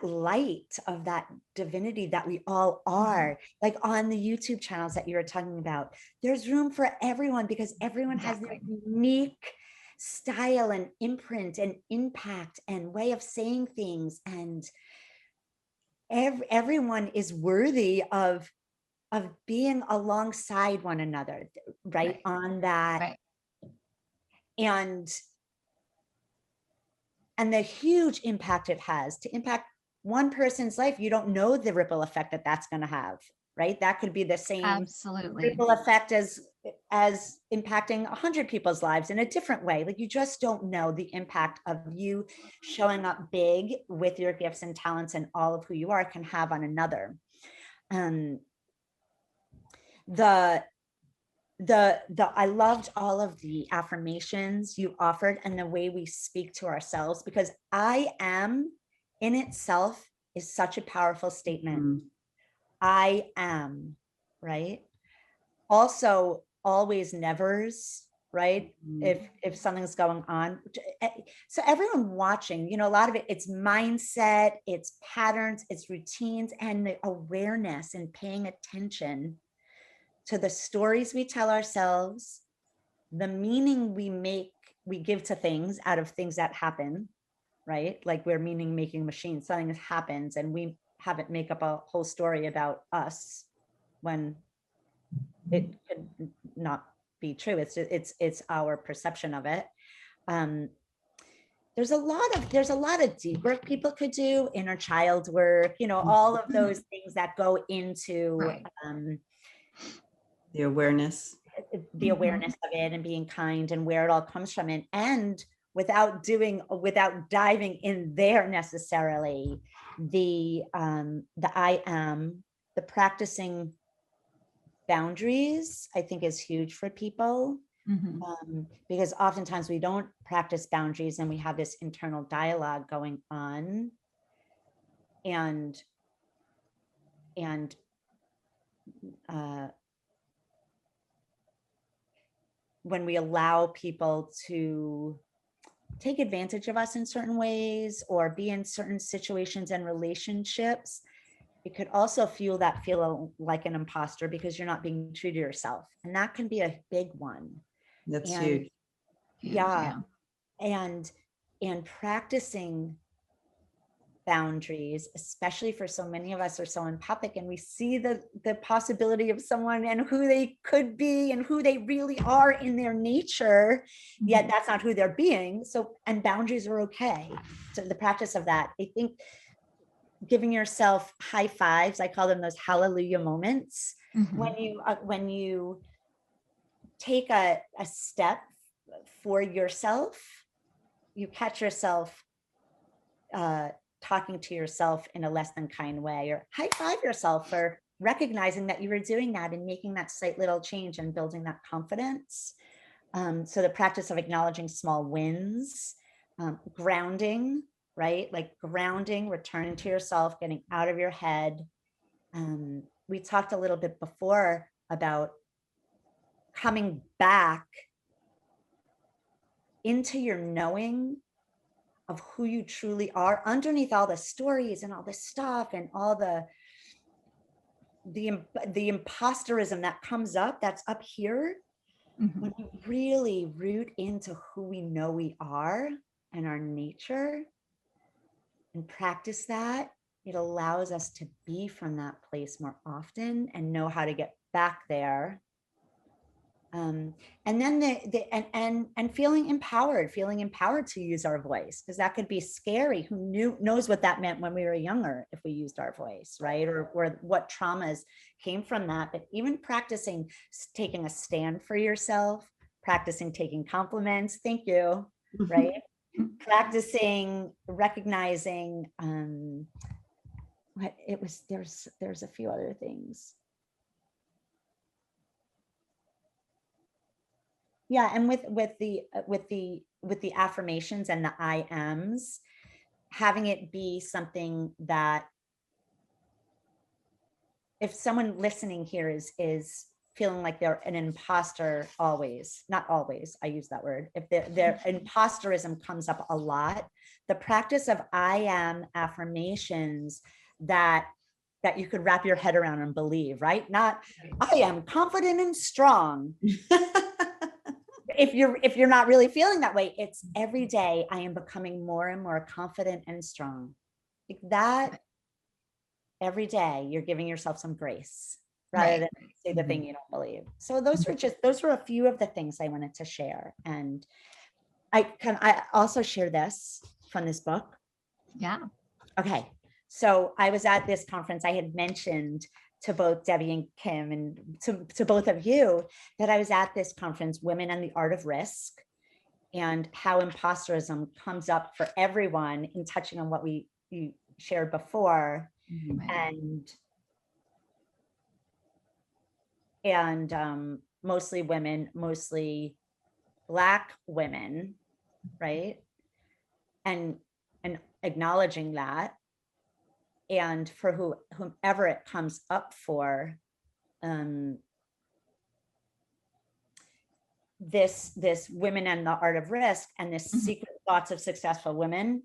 B: light, of that divinity that we all are, like on the YouTube channels that you were talking about, there's room for everyone because everyone has their unique style and imprint and impact and way of saying things, and everyone is worthy of being alongside one another, right? On that.
A: Right.
B: And the huge impact it has to impact one person's life. You don't know the ripple effect that that's going to have, right? That could be the same
A: Absolutely.
B: ripple effect as impacting 100 people's lives in a different way. Like you just don't know the impact of you showing up big with your gifts and talents and all of who you are can have on another. I loved all of the affirmations you offered and the way we speak to ourselves, because I am in itself is such a powerful statement. I am, right? Also, always nevers, right? If something's going on. So everyone watching, you know, a lot of it, it's mindset, it's patterns, it's routines, and the awareness and paying attention to the stories we tell ourselves, the meaning we give to things out of things that happen, right? Like we're meaning making machines, something happens and we have it make up a whole story about us when it could not be true. It's our perception of it. There's a lot of deep work people could do, inner child work, you know, all of those things that go into
C: the awareness
B: of it and being kind and where it all comes from. And without diving in there necessarily, the I am, the practicing boundaries, I think is huge for people. Because oftentimes we don't practice boundaries and we have this internal dialogue going on, and when we allow people to take advantage of us in certain ways or be in certain situations and relationships, it could also feel like an imposter because you're not being true to yourself. And that can be a big one.
C: That's huge.
B: Yeah. And practicing boundaries, especially for so many of us are so empathic, and we see the possibility of someone and who they could be and who they really are in their nature, yet that's not who they're being. So, and boundaries are okay. So the practice of that, I think giving yourself high fives, I call them those hallelujah moments, when you take a step for yourself, you catch yourself talking to yourself in a less than kind way, or high five yourself for recognizing that you were doing that and making that slight little change and building that confidence. So the practice of acknowledging small wins, grounding, right? Like grounding, returning to yourself, getting out of your head. We talked a little bit before about coming back into your knowing of who you truly are underneath all the stories and all this stuff and all the imposterism that comes up, that's up here. When we really root into who we know we are and our nature and practice that, it allows us to be from that place more often and know how to get back there. And then and feeling empowered to use our voice, because that could be scary. Who knows what that meant when we were younger, if we used our voice, right? Or what traumas came from that. But even practicing taking a stand for yourself, practicing taking compliments, thank you, right? Practicing recognizing what it was, there's a few other things. Yeah, and with the affirmations and the I ams, having it be something that if someone listening here is feeling like they're an imposter always, not always, I use that word, if their imposterism comes up a lot, the practice of I am affirmations that you could wrap your head around and believe, right? Not I am confident and strong. If you're not really feeling that way, it's every day I am becoming more and more confident and strong. Like that, every day you're giving yourself some grace rather than say the thing you don't believe. So those were a few of the things I wanted to share. And I also share this from this book.
A: Yeah.
B: Okay. So I was at this conference. I had mentioned to both Debbie and Kim and to both of you that I was at this conference, Women and the Art of Risk, and how imposterism comes up for everyone, in touching on what you shared before. And mostly women, mostly Black women, right? And acknowledging that. And for whomever it comes up for, this Women and the Art of Risk and this Secret Thoughts of Successful Women,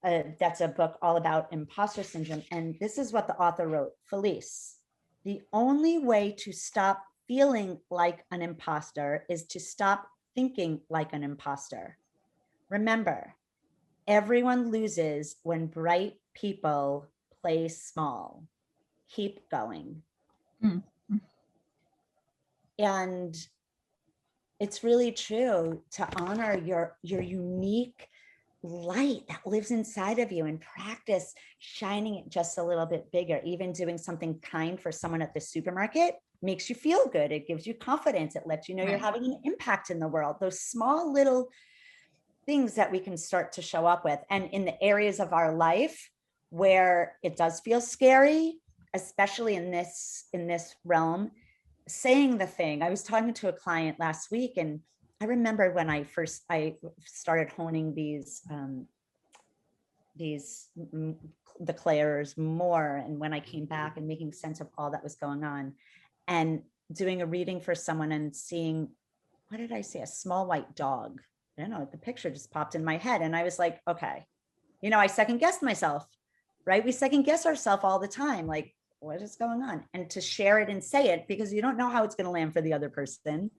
B: that's a book all about imposter syndrome. And this is what the author wrote: Felice, the only way to stop feeling like an imposter is to stop thinking like an imposter. Remember, everyone loses when bright people play small. Keep going. And it's really true to honor your unique light that lives inside of you and practice shining it just a little bit bigger. Even doing something kind for someone at the supermarket makes you feel good. It gives you confidence. It lets you know you're having an impact in the world. Those small little things that we can start to show up with. And in the areas of our life where it does feel scary, especially in this realm, saying the thing. I was talking to a client last week, and I remember when I started honing these declares more, and when I came back and making sense of all that was going on, and doing a reading for someone and seeing, what did I say? A small white dog. I don't know, the picture just popped in my head, and I was like, okay, I second guessed myself, right? We second guess ourselves all the time, like, what is going on? And to share it and say it, because you don't know how it's going to land for the other person,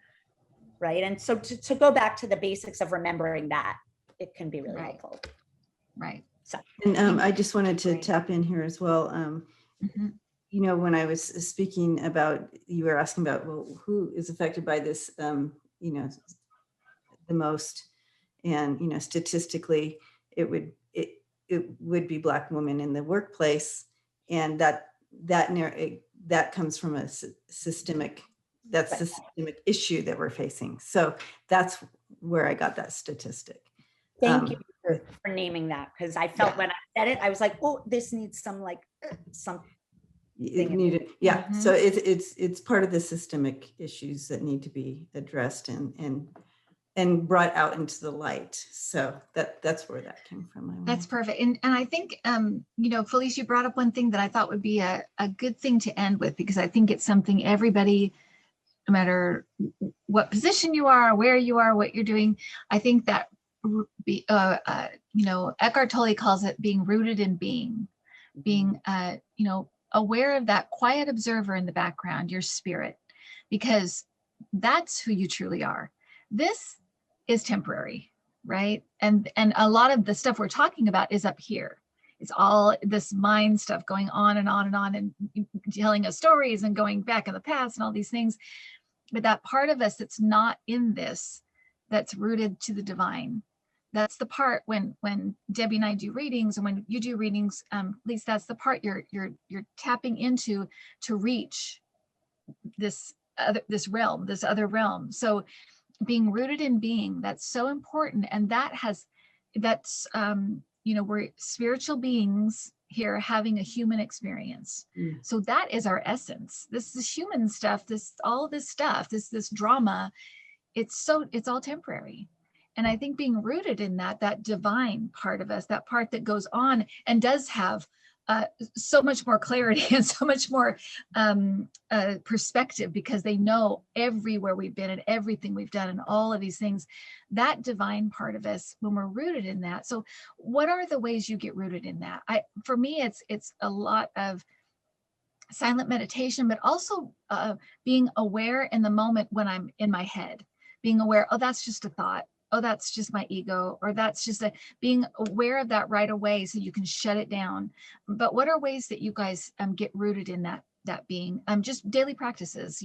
B: right? And so to go back to the basics of remembering that, it can be really helpful.
A: Right.
B: So,
C: and I just wanted to tap in here as well. When I was speaking about, you were asking about, well, who is affected by this, the most, and statistically, it would be Black women in the workplace, and that comes from a systemic issue that we're facing. So that's where I got that statistic.
B: Thank you for naming that, because I felt when I said it, I was like, oh, this needs some
C: Yeah. So it's part of the systemic issues that need to be addressed and brought out into the light. So that's where that came from.
A: That's perfect. And I think, Felice, you brought up one thing that I thought would be a good thing to end with, because I think it's something everybody, no matter what position you are, where you are, what you're doing, I think that, Eckhart Tolle calls it being rooted in being aware of that quiet observer in the background, your spirit, because that's who you truly are. This is temporary, right? And a lot of the stuff we're talking about is up here. It's all this mind stuff going on and on and on, and telling us stories and going back in the past and all these things. But that part of us that's not in this, that's rooted to the divine, that's the part when Debbie and I do readings, and when you do readings, at least that's the part you're tapping into to reach this other realm. So being rooted in being, that's so important. And we're spiritual beings here having a human experience. So that is our essence. This is human stuff, all this stuff, this drama, it's all temporary. And I think being rooted in that divine part of us, that part that goes on and does have so much more clarity and so much more perspective, because they know everywhere we've been and everything we've done and all of these things, that divine part of us, when we're rooted in that. So what are the ways you get rooted in that? For me, it's a lot of silent meditation, but also being aware in the moment when I'm in my head, being aware, oh, that's just a thought. Oh, that's just my ego, or that's just being aware of that right away so you can shut it down. But what are ways that you guys get rooted in that being? Just daily practices,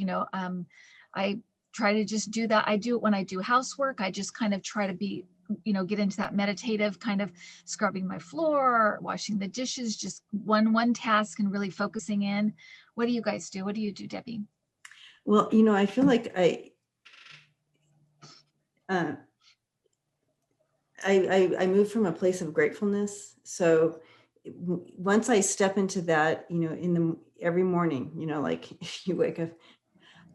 A: I try to just do that. I do it when I do housework. I just kind of try to be, get into that meditative kind of scrubbing my floor, washing the dishes, just one task and really focusing in. What do you guys do? What do you do, Debbie?
C: Well, I feel like I moved from a place of gratefulness. So once I step into that, every morning, like you wake up,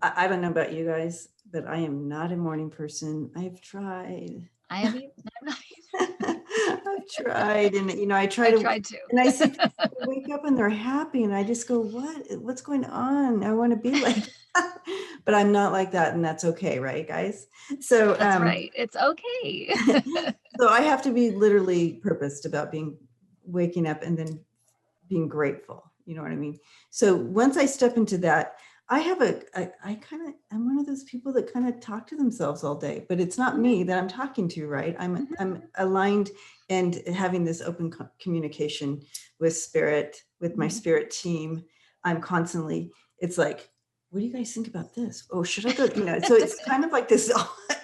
C: I don't know about you guys, but I am not a morning person. I've tried.
A: I'm not either.
C: I've tried, and I tried to, and I see people wake up and they're happy, and I just go, what's going on? I want to be like that. But I'm not like that, and that's okay, right, guys? So
A: that's right. It's okay.
C: So I have to be literally purposed about waking up and then being grateful. You know what I mean? So once I step into that, I'm one of those people that kind of talk to themselves all day, but it's not me that I'm talking to, right? I'm aligned and having this open communication with spirit, with my spirit team. I'm constantly, it's like, what do you guys think about this? Oh, should I go? So it's kind of like this.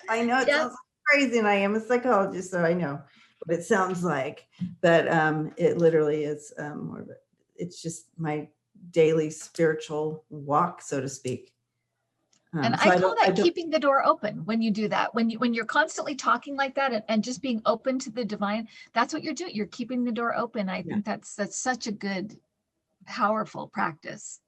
C: I know it sounds crazy, and I am a psychologist, so I know what it sounds like, but it literally is more of it's just my daily spiritual walk, so to speak.
A: And I call that keeping the door open when you do that. When you're constantly talking like that and just being open to the divine, that's what you're doing. You're keeping the door open. I think that's such a good, powerful practice.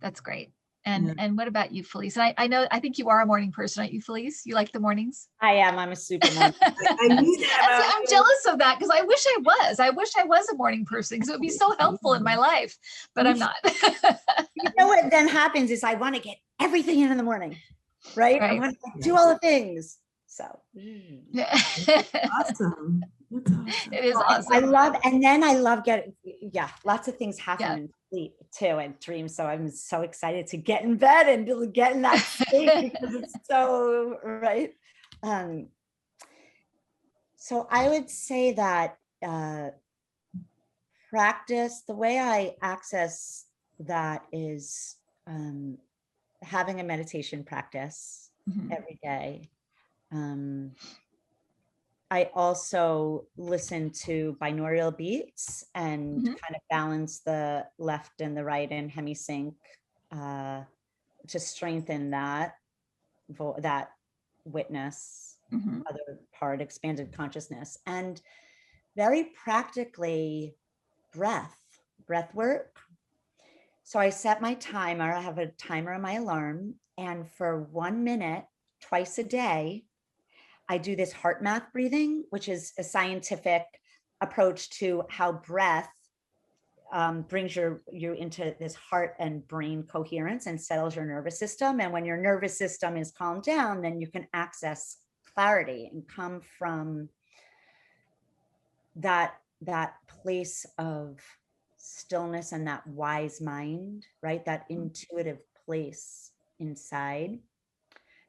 A: That's great. And what about you, Felice? I think you are a morning person, aren't you, Felice? You like the mornings?
B: I am. I'm a super morning.
C: I knew that.
A: I'm jealous of that, because I wish I was. I wish I was a morning person, because it would be so helpful in my life, but I'm not.
B: You know what then happens is I want to get everything in the morning, right? I want to do all the things. So
C: awesome. That's awesome.
A: It is awesome.
B: I love getting, lots of things happen in sleep too, and dreams. So I'm so excited to get in bed and to get in that state because it's so right. So I would say that practice, the way I access that is having a meditation practice every day. I also listen to binaural beats and kind of balance the left and the right and hemisync to strengthen that witness, other part, expanded consciousness, and very practically breath work. So I set my timer. I have a timer on my alarm. And for 1 minute, twice a day, I do this heart math breathing, which is a scientific approach to how breath brings you into this heart and brain coherence and settles your nervous system. And when your nervous system is calmed down, then you can access clarity and come from that place of stillness and that wise mind, right? That intuitive place inside.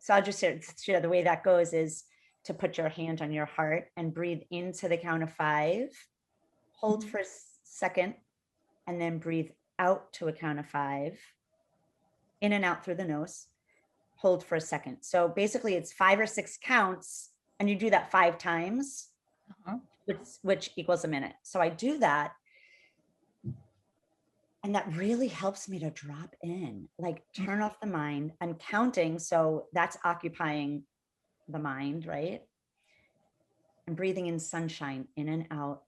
B: So I'll just share the way that goes is to put your hand on your heart and breathe into the count of 5, hold for a second, and then breathe out to a count of 5, in and out through the nose, hold for a second. So basically it's 5 or 6 counts, and you do that 5 times, which equals a minute. So I do that. And that really helps me to drop in, like turn off the mind. I'm counting, so that's occupying the mind, right? I'm breathing in sunshine in and out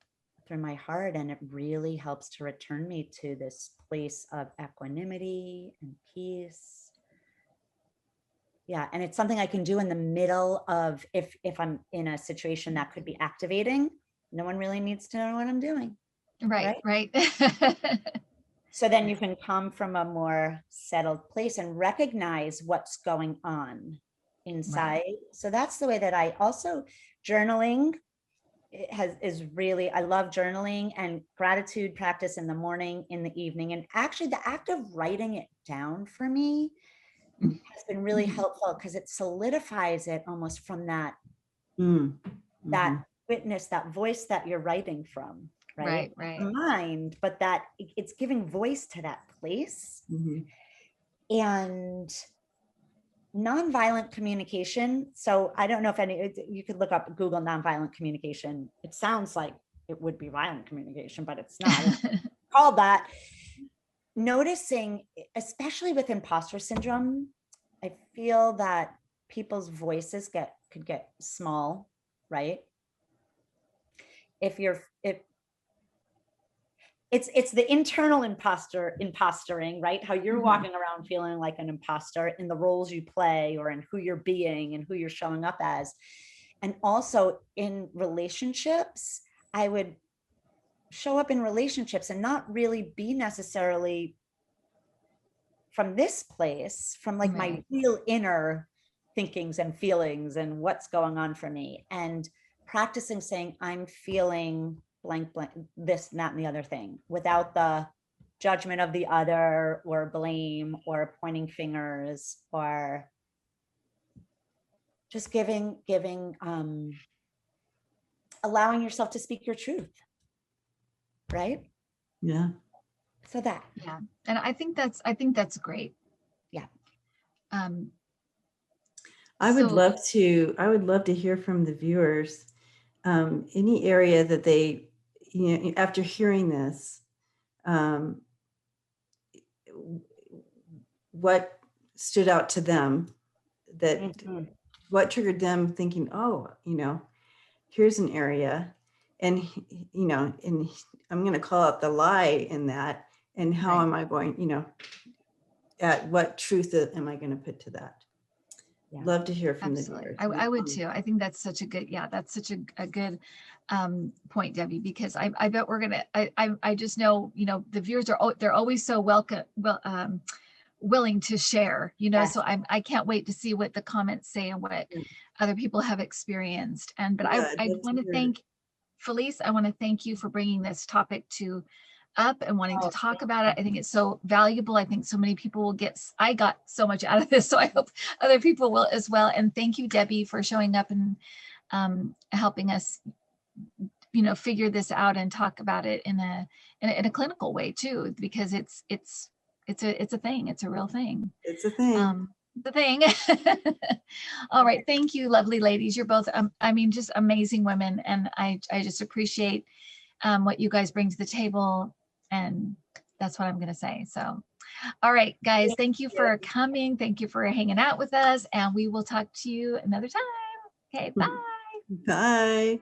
B: through my heart, and it really helps to return me to this place of equanimity and peace. Yeah, and it's something I can do in the middle of if I'm in a situation that could be activating. No one really needs to know what I'm doing.
A: Right.
B: So then you can come from a more settled place and recognize what's going on inside. Right. So that's the way that I also journaling is really, I love journaling and gratitude practice in the morning, in the evening. And actually the act of writing it down for me has been really helpful because it solidifies it almost from that, that witness, that voice that you're writing from. Right. Mind, but that it's giving voice to that place. And nonviolent communication. So I don't know if you could look up Google nonviolent communication. It sounds like it would be violent communication, but it's not. It's called that. Noticing, especially with imposter syndrome, I feel that people's voices could get small, right? It's the internal impostering, right? How you're walking around feeling like an imposter in the roles you play or in who you're being and who you're showing up as. And also in relationships, I would show up in relationships and not really be necessarily from this place, from like my real inner thinkings and feelings and what's going on for me, and practicing saying, I'm feeling blank, blank, this, that, and the other thing, without the judgment of the other or blame or pointing fingers, or just allowing yourself to speak your truth. Right?
C: Yeah.
B: So that.
A: Yeah. And I think that's great.
B: Yeah.
C: I would love to hear from the viewers, any area that they, after hearing this, what stood out to them, that what triggered them thinking, oh, here's an area, and and I'm going to call out the lie in that, and how am I going, at what truth am I going to put to that? Yeah. Love to hear from the viewers.
A: I would too. I think that's such a good, that's such a good point, Debbie, because I bet we're gonna, I just know, the viewers they're always so willing to share, yes. So I can't wait to see what the comments say and what other people have experienced. But I want to thank Felice. I want to thank you for bringing this topic up and wanting to talk about it. I think it's so valuable. I think so many people will I got so much out of this, so I hope other people will as well. And thank you, Debbie, for showing up and helping us, figure this out and talk about it in a clinical way too, because it's a thing. It's a real thing.
C: It's a thing.
A: The thing. All right. Thank you, lovely ladies. You're both, just amazing women. And I just appreciate what you guys bring to the table. And that's what I'm going to say. So, all right, guys, thank you for coming. Thank you for hanging out with us. And we will talk to you another time. Okay, bye.
C: Bye.